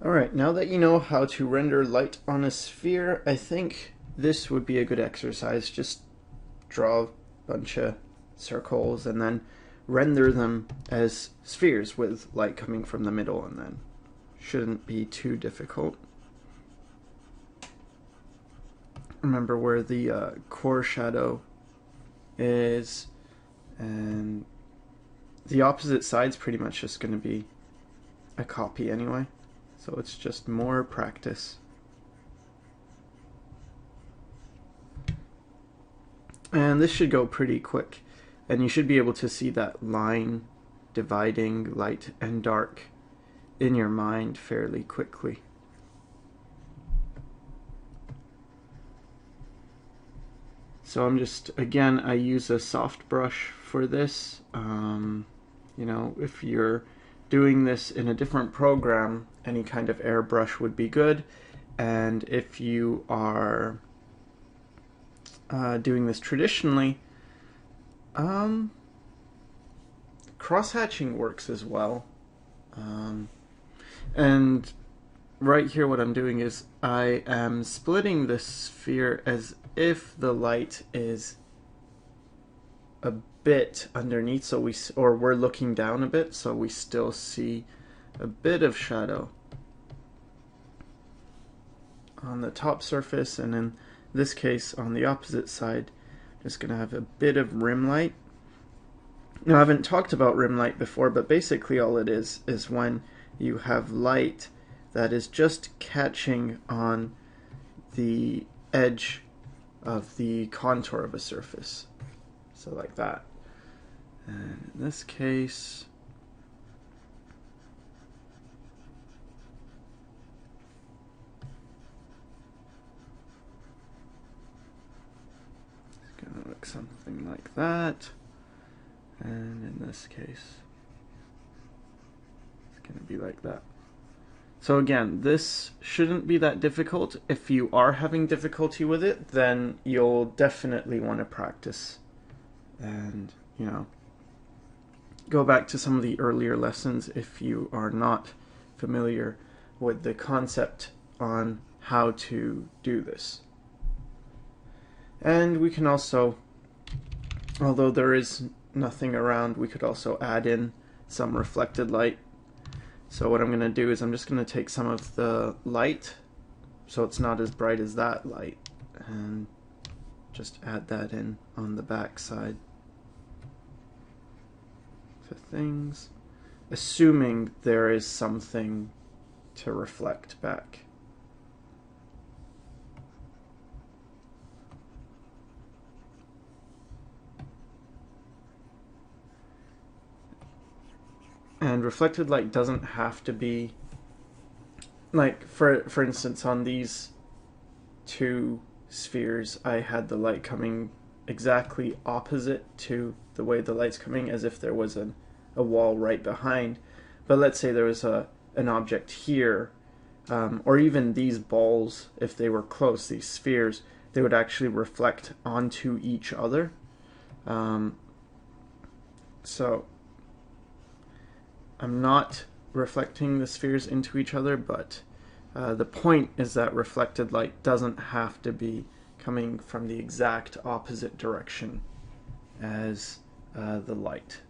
Alright, now that you know how to render light on a sphere, I think this would be a good exercise. Just draw a bunch of circles and then render them as spheres with light coming from the middle, and then shouldn't be too difficult. Remember where the core shadow is, and the opposite side's pretty much just going to be a copy anyway. So it's just more practice. And this should go pretty quick. And you should be able to see that line dividing light and dark in your mind fairly quickly. So I'm just, again, I use a soft brush for this. You know, if you're doing this in a different program, any kind of airbrush would be good. And if you are doing this traditionally, cross-hatching works as well. And right here what I'm doing is I am splitting this sphere as if the light is a bit underneath, so we're looking down a bit, so we still see a bit of shadow on the top surface, and in this case on the opposite side just gonna have a bit of rim light. Now I haven't talked about rim light before, but basically all it is when you have light that is just catching on the edge of the contour of a surface. So like that. And in this case, it's going to look something like that. And in this case, it's going to be like that. So again, this shouldn't be that difficult. If you are having difficulty with it, then you'll definitely want to practice and, you know, go back to some of the earlier lessons if you are not familiar with the concept on how to do this. And we can also, although there is nothing around, we could also add in some reflected light. So what I'm going to do is I'm just going to take some of the light, so it's not as bright as that light, and just add that in on the back side for things, assuming there is something to reflect back. And reflected light doesn't have to be, like, for instance, on these two spheres, I had the light coming exactly opposite to the way the light's coming, as if there was a wall right behind. But let's say there was an object here, or even these balls, if they were close, these spheres, they would actually reflect onto each other. So I'm not reflecting the spheres into each other, but the point is that reflected light doesn't have to be coming from the exact opposite direction as the light.